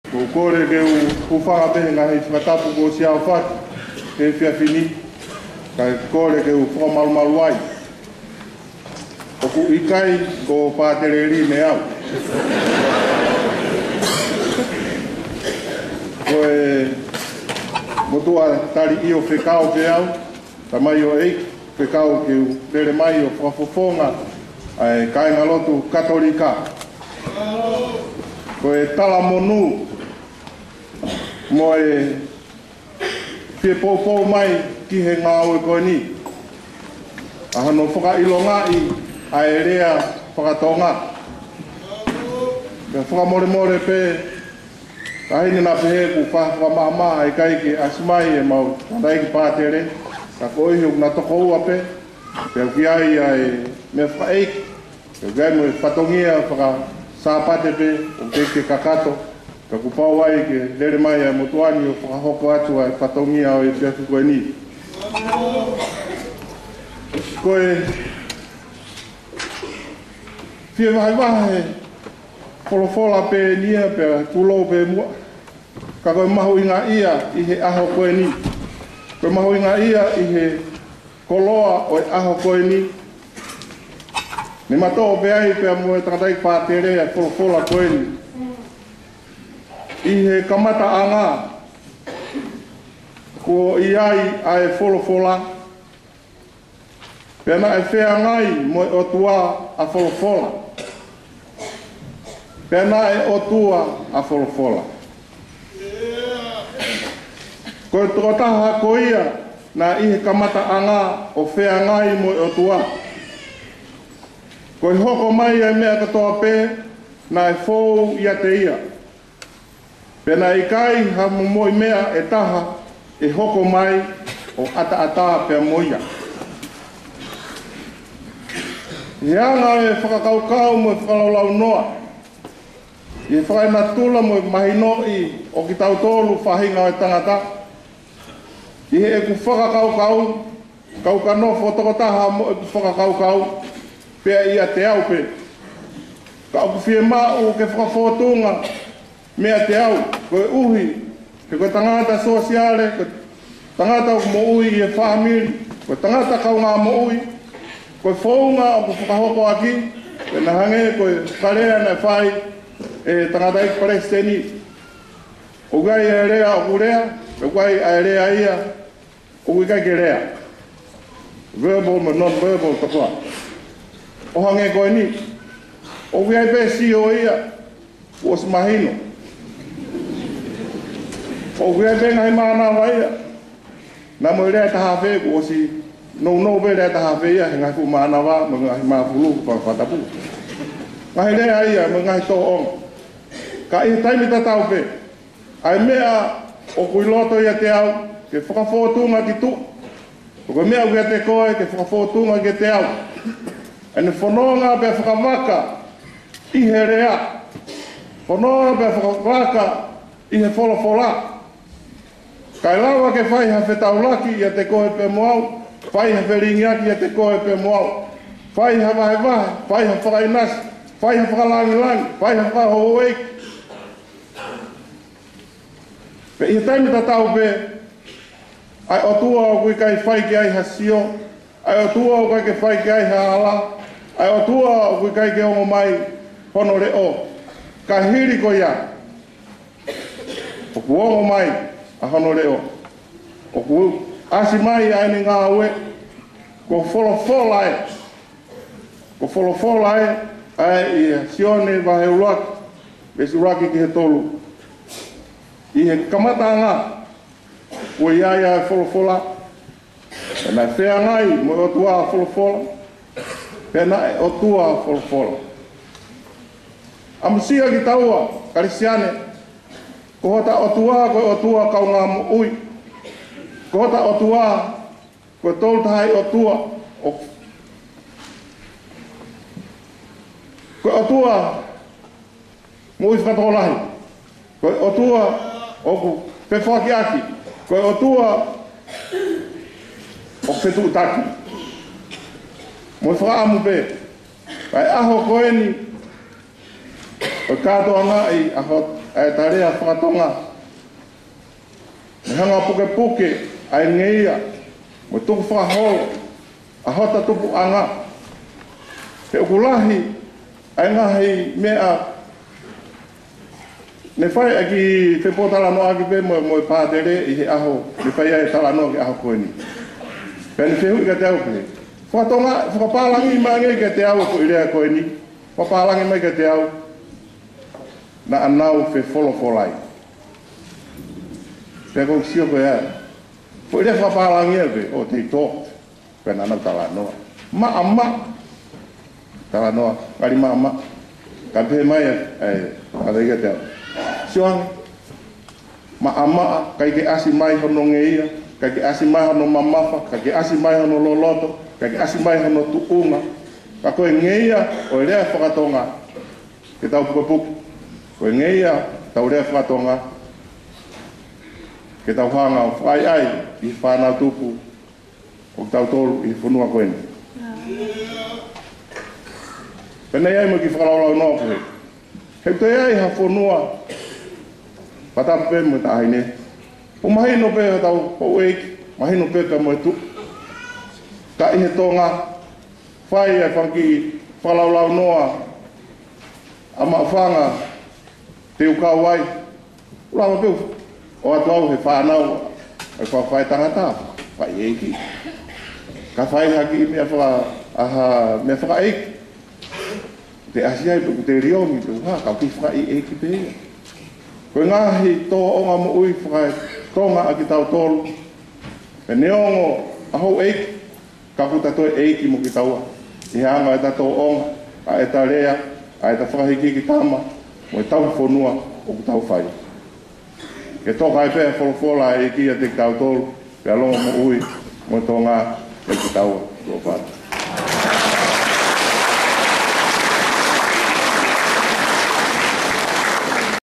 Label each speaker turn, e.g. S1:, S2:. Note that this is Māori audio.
S1: Ko kore ke u whanga pehe ngahi whakatapu ko si au whaki, he whia whini, kai kore ke u whamalumalu ai. O ku ikai ko pātere ri me au. Ko e motua tari i o whekao ke au, ta mai o eik, whekao ke u pere mai o whafofonga, ai kainga lotu katolika. Ko e tala monu, mo e pie pōpō mai ki he ngā oe koe ni. Ahano whakailonga i a e rea whakatonga. Ka whakamore pē, ka hini nā pehe ku whakamama e kai ki asmai e mau whandaiki pātere. Ka koe hiu na toko ua pē, pēu ki ai e me whaeiki. Pēu gai mo e whatongia whakasāpate pē, o ke kakato. Ka kupau ai ke lere mai a motuani o whakahoko atu ai whatongia o e peaku koe ni. Koe whia wahe wholofola pē nia pē tulo pē mua. Ka koe mahu inga ia i he aho koe ni. Koe mahu inga ia i he koloa o e aho koe ni. Ni mato pē ai pē mua e tangatai pātere a wholofola koe ni. I he kamata anga ko i ai a e wholofola. Pena e whea ngai mo e otua a wholofola. Pena e otua a wholofola. Ko e tokotaha ko ia na i he kamata anga o whea ngai mo e otua. Ko e hoko mai e mea katoa pē na e whou ia te ia. Pena i kai ha moi mea e taha e hoko mai o ata pea moia. I anga e whakakaukau mo e whakalaulau noa. I e whakainatula mo e mahinoi o ki tau tolu whahinga o e tangata. I he e ku whakakaukau, kaukanofo tokotaha mo e ku whakakaukau, pea ia te au pe. Ka au whie mau ke whakafotunga, mea te au, koe uhi, ke koe tangata sosiale, koe tangata mo uhi i e whahamiri, koe tangata kaunga mo uhi, koe whaunga o ku whakahoko aki, koe nahange koe karea na whai e tangata i Palestini. O gai e rea o kurea, o gai e rea ia, o gai ke rea. Verbal ma non-verbal tokoa. O hange koe ni, o gai pēsi o ia, o smahino. O kuia benga i mana waia. Na mo rea taha wheku o si no be rea taha whea he ngai fu mana wa mo ngai maa fulu pa whatapu. Ngai rea ia mo ngai tō on. Ka i taimi tatau pe. Ai mea o kui loto ia te au ke whakawhotunga ki tu. O koe mea uia te koe ke whakawhotunga ki te au. Ane whanonga pe whakawaka i he rea. Whanonga pe whakawaka i he wholofola. Kai lawa ke whai ha whetaulaki ia te koe pe moau, whai ha wheringiaki ia te koe pe moau, whai ha wahe, whai ha whakainasi, whai ha whakalangilangi, whai ha whakahoek. Pe i he taimi tatau pe, ai otua o kui kai whai ki ai ha sio, ai otua o kai ke whai ki ai ha ala, ai otua o kui kai ke ongo mai hono reo, ka hiri ko ia, o ku ongo mai, a hono leo. O ku asi mai ai ni ngā ue, ko wholofola e. Ko wholofola e, ai i sione wahe uruaki, besi uraki ki he tolu. I he kamatanga, ko i ai ai wholofola, e nai whea ngai mo e otua a wholofola, pena e otua a wholofola. Amusia ki taua, karisiane, ko hota otua ko otua kaunga mo ui. Ko hota otua ko toltai otua o. Ko otua mo ui whatolahi. Ko otua o ku pewhaki aki. Ko otua o whetu taki. Mo whaamu pe. Kai aho koeni o katoa ngai aho ai tarea whakatonga. Me hanga puke puke ai ngeia, mo tuku whakaholo, a hota tupu anga. Pe ukulahi, ai ngahi mea, ne whai aki te potala no aki pe mo e pātere i he aho, ne whai ai tala no ki aho koeni. Pene whehu i ka te au pe. Whakapālangi mai ngai ka te au ko i rea koeni, whakapālangi mai ka te au, na anau whe wholofolai. Pea kong sio koe ea. Ko i rea whakapālangi e pe, o te tō, pena anau tala noa. Ma, tala noa, kari ma. Ka pehe mai a reiga te au. Sioangi, ma, kai ke asi mai hono ngeia, kai ke asi mai hono mamafa, kai ke asi mai hono loloto, kai ke asi mai hono tuunga. Ka koe ngeia, o rea whakatonga, ke tau pukapuku. Koe ngeia, tau rea whakatonga, ke tau hanga o whai ai, i whanau tupu, o tau tolu i whunua koeni. Pena iai mo ki whakalaulau noa koe. Hei te iai ha whunua, patape mo ta haine. O mahino pe tau o eiki, mahino pe ka mo e tu. Ka ihe tonga, whai e whanki whakalaulau noa, a mawhanga, te ukau ai. Ulawa peu, o atu au he whanau, e whai tangata, whai eiki. Ka whai haki mea whaka eiki. Te asiai pe te riongi pe ka ki whai eiki pe ia. Koe ngahi tō onga mo ui whakai tonga a ki tau tolu. E neongo ahou eiki, ka kuta toi eiki mo ki taua. I hanga e ta tō onga, a e ta rea, a e ta whakahiki ki tama, mo e tau whonua o ku tau whai. Ke toka e pēr wholofola e ki a te ki tau tolu, pe alonga mo ui, mo e tō ngā e ki taua.